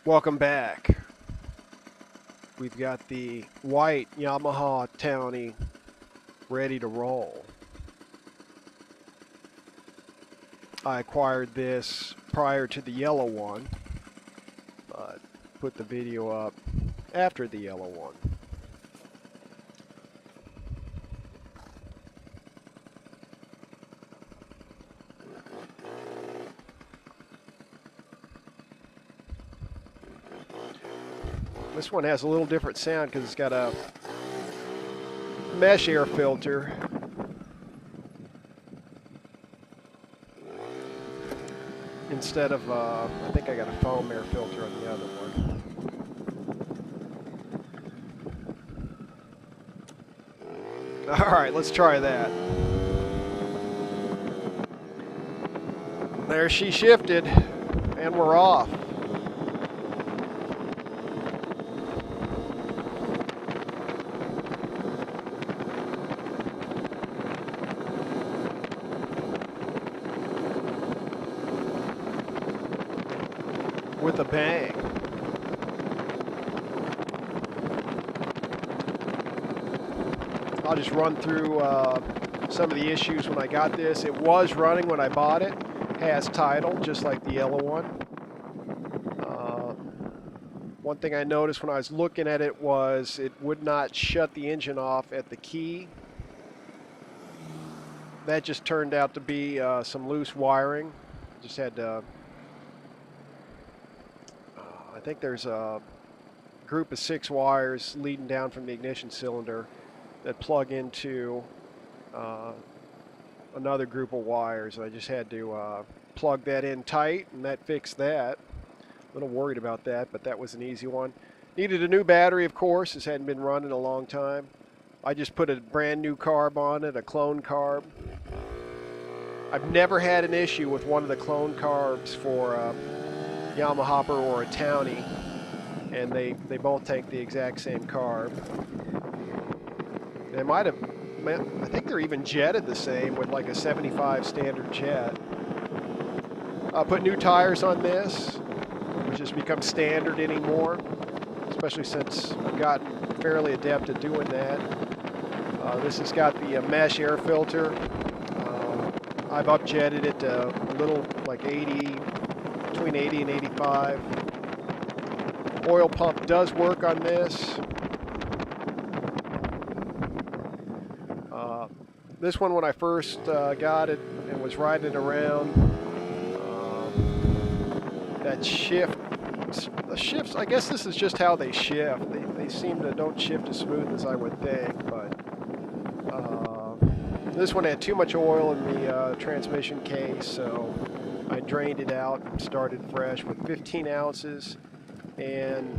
Welcome back. We've got the white Yamaha Towny ready to roll. I acquired this prior to the yellow one, but put the video up after the yellow one. This one has a little different sound because it's got a mesh air filter. Instead of, I think I got a foam air filter on the other one. All right, let's try that. There she shifted, and we're off. With a bang. I'll just run through some of the issues when I got this. It was running when I bought it. Has title, just like the yellow one. One thing I noticed when I was looking at it was it would not shut the engine off at the key. That just turned out to be some loose wiring. Just had to I think there's a group of 6 wires leading down from the ignition cylinder that plug into another group of wires. I just had to plug that in tight, and that fixed that. A little worried about that, but that was an easy one. Needed a new battery, of course. This hadn't been running a long time. I just put a brand new carb on it, a clone carb. I've never had an issue with one of the clone carbs for Yamaha or a Towny, and they both take the exact same carb. They might have, I think they're even jetted the same with like a 75 standard jet. I put new tires on this, which has become standard anymore, especially since I've gotten fairly adept at doing that. This has got the mesh air filter. I've upjetted it to a little like 80, between 80 and 85. Oil pump does work on this. This one, when I first got it and was riding it around, that the shifts, I guess this is just how they shift. They seem to don't shift as smooth as I would think, but this one had too much oil in the transmission case, so I drained it out and started fresh with 15 ounces, and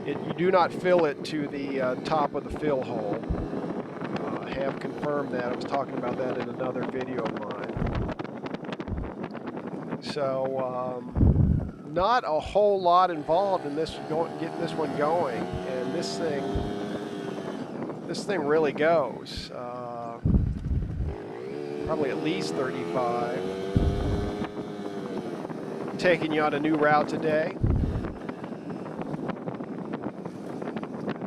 you do not fill it to the top of the fill hole. I have confirmed that. I was talking about that in another video of mine. So not a whole lot involved in this getting this one going, and this thing really goes. Probably at least 35. Taking you on a new route today.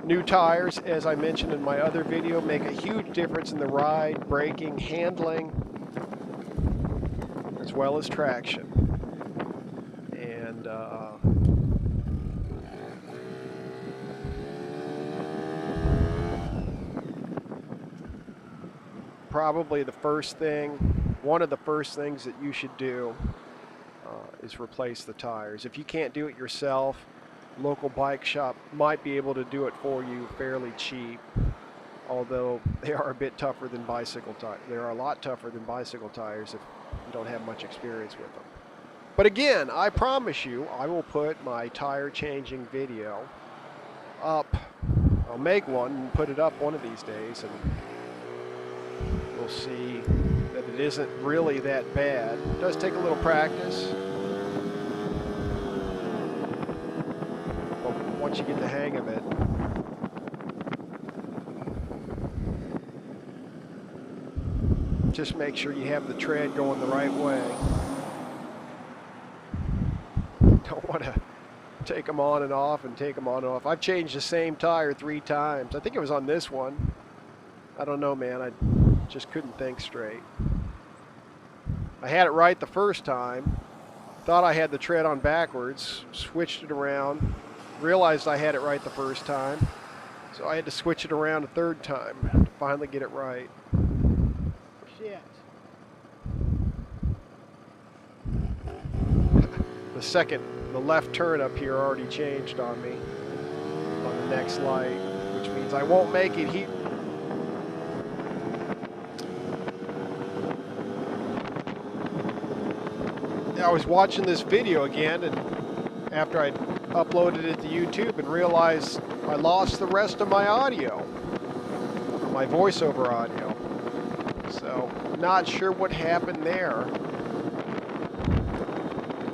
New tires, as I mentioned in my other video, make a huge difference in the ride, braking, handling, as well as traction. And probably one of the first things that you should do is replace the tires. If you can't do it yourself, local bike shop might be able to do it for you fairly cheap, although they are a bit tougher than bicycle tires. They are a lot tougher than bicycle tires if you don't have much experience with them. But again, I promise you, I will put my tire changing video up. I'll make one and put it up one of these days, and we'll see that it isn't really that bad. It does take a little practice. Once you get the hang of it, just make sure you have the tread going the right way. Don't want to take them on and off and take them on and off. I've changed the same tire 3 times. I think it was on this one. I don't know, man. I just couldn't think straight. I had it right the first time. Thought I had the tread on backwards. Switched it around. Realized I had it right the first time. So I had to switch it around a 3rd time to finally get it right. Shit. The left turn up here already changed on me on the next light, which means I won't make it here. I was watching this video again, and after I uploaded it to YouTube, and realized I lost the rest of my audio, my voiceover audio. So, not sure what happened there.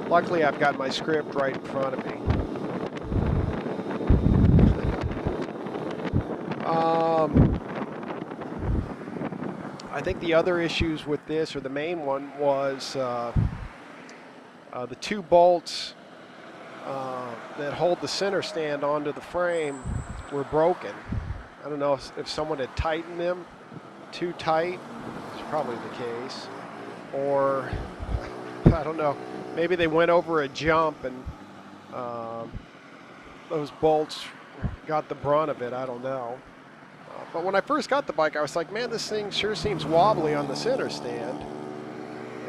Luckily, I've got my script right in front of me. I think the other issues with this, or the main one, was the 2 bolts that hold the center stand onto the frame were broken. I don't know if someone had tightened them too tight. It's probably the case. Or, I don't know, maybe they went over a jump and those bolts got the brunt of it. I don't know. But when I first got the bike, I was like, man, this thing sure seems wobbly on the center stand.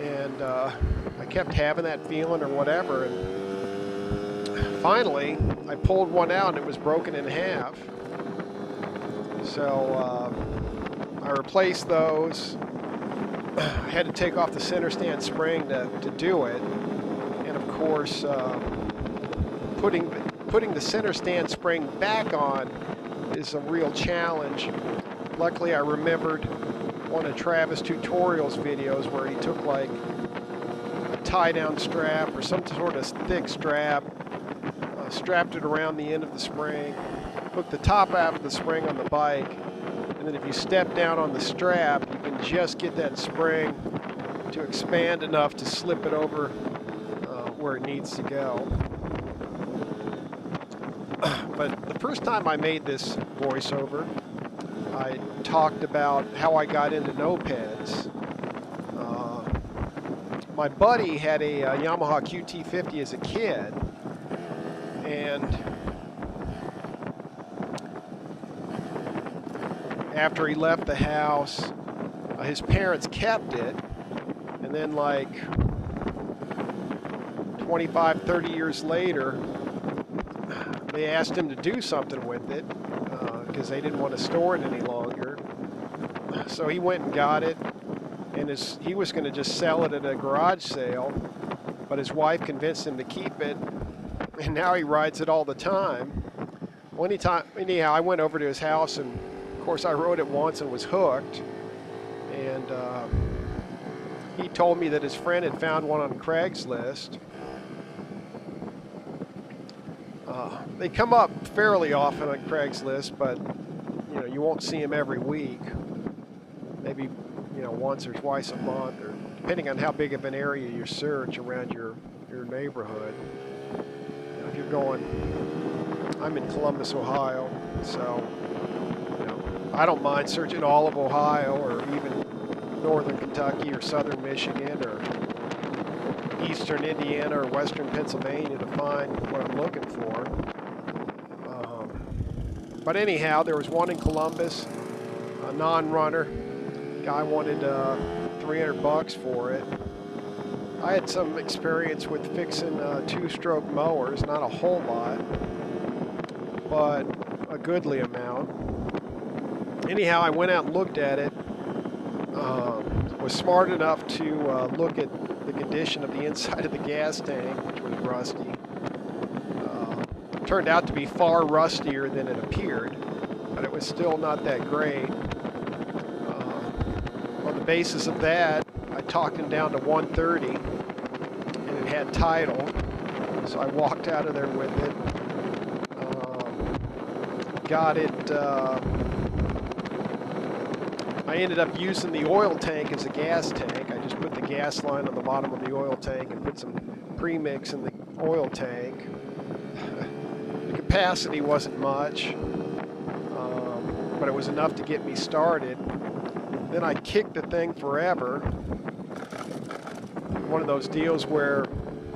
And I kept having that feeling or whatever. And finally, I pulled one out and it was broken in half. So I replaced those. I had to take off the center stand spring to do it. And of course, putting the center stand spring back on is a real challenge. Luckily, I remembered one of Travis' tutorials videos where he took like a tie-down strap or some sort of thick strap, strapped it around the end of the spring, hooked the top out of the spring on the bike, and then if you step down on the strap, you can just get that spring to expand enough to slip it over where it needs to go. But the first time I made this voiceover, I talked about how I got into mopeds. My buddy had a Yamaha QT50 as a kid, and after he left the house, his parents kept it, and then like 25, 30 years later, they asked him to do something with it because they didn't want to store it any longer. So he went and got it, and he was going to just sell it at a garage sale, but his wife convinced him to keep it, and now he rides it all the time. Well, anyhow, I went over to his house, and of course I rode it once and was hooked, and he told me that his friend had found one on Craigslist. They come up fairly often on Craigslist, but you know, you won't see them every week. Maybe, you know, once or twice a month, or depending on how big of an area you search around your neighborhood. You know, if you're going, I'm in Columbus, Ohio, so you know, I don't mind searching all of Ohio, or even northern Kentucky or southern Michigan or eastern Indiana or western Pennsylvania to find what I'm looking for. But anyhow, there was one in Columbus, a non-runner. Guy wanted $300 for it. I had some experience with fixing 2-stroke mowers, not a whole lot, but a goodly amount. Anyhow, I went out and looked at it. Was smart enough to look at the condition of the inside of the gas tank, which was rusty. Turned out to be far rustier than it appeared, but it was still not that great. On the basis of that, I talked him down to 130, and it had title, so I walked out of there with it. Got it. I ended up using the oil tank as a gas tank. I just put the gas line on the bottom of the oil tank and put some premix in the oil tank. The capacity wasn't much, but it was enough to get me started. Then I kicked the thing forever. One of those deals where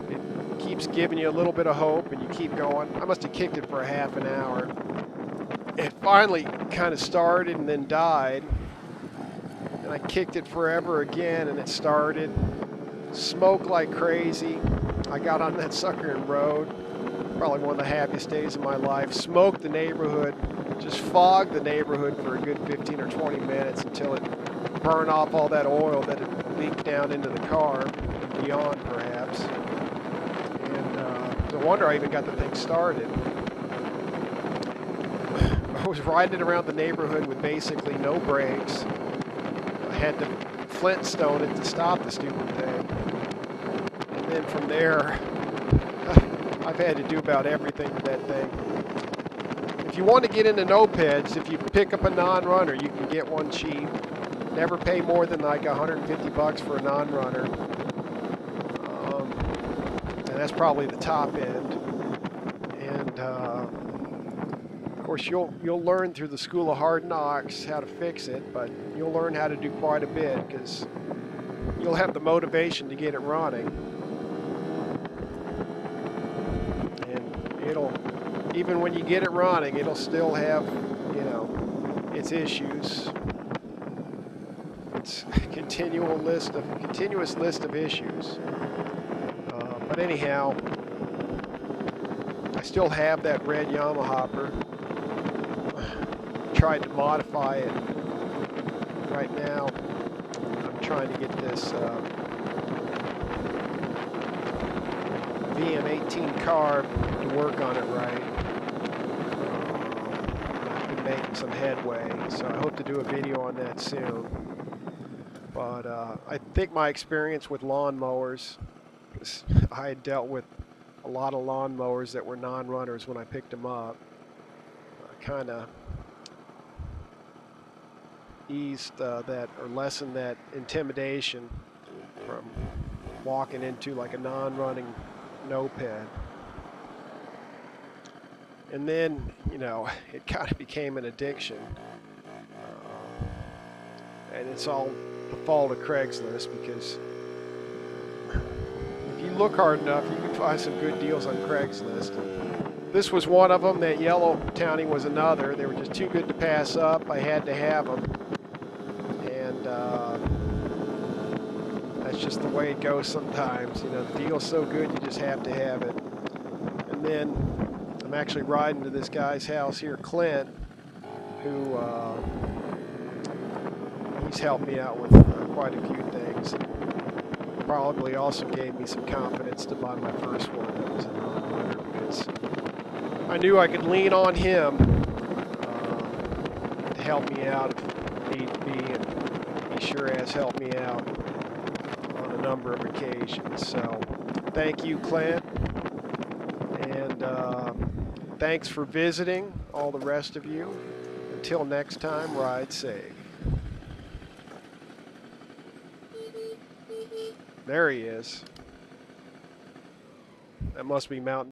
it keeps giving you a little bit of hope and you keep going. I must have kicked it for a half an hour. It finally kind of started and then died. And I kicked it forever again and it started. Smoked like crazy. I got on that sucker and rode. Probably one of the happiest days of my life. Smoked the neighborhood. Just fogged the neighborhood for a good 15 or 20 minutes until it burned off all that oil that had leaked down into the car and beyond, perhaps. And no wonder I even got the thing started. I was riding it around the neighborhood with basically no brakes. I had to Flintstone it to stop the stupid thing. And then from there, I've had to do about everything to that thing. If you want to get into mopeds, if you pick up a non-runner, you can get one cheap. Never pay more than like $150 for a non-runner. And that's probably the top end. And of course, you'll learn through the school of hard knocks how to fix it, but you'll learn how to do quite a bit because you'll have the motivation to get it running. And it'll, even when you get it running, it'll still have, you know, its issues. It's a continuous list of issues. But anyhow, I still have that red Yamaha. Tried to modify it. Right now, I'm trying to get this VM18 carb to work on it right. I've been making some headway, so I hope to do a video on that soon. But I think my experience with lawnmowers, because I had dealt with a lot of lawnmowers that were non-runners when I picked them up, kind of eased that or lessened that intimidation from walking into like a non-running moped. And then, you know, it kind of became an addiction. And it's all the fault of Craigslist, because if you look hard enough, you can find some good deals on Craigslist. This was one of them. That yellow Towny was another. They were just too good to pass up. I had to have them. And that's just the way it goes sometimes. You know, the deal's so good, you just have to have it. And then I'm actually riding to this guy's house here, Clint, who he's helped me out with quite a few things. Probably also gave me some confidence to buy my first one that was a non-runner, because I knew I could lean on him to help me out if need be, and he sure has helped me out on a number of occasions. So thank you, Clint, and thanks for visiting, all the rest of you. Until next time, ride safe. There he is. That must be Mountain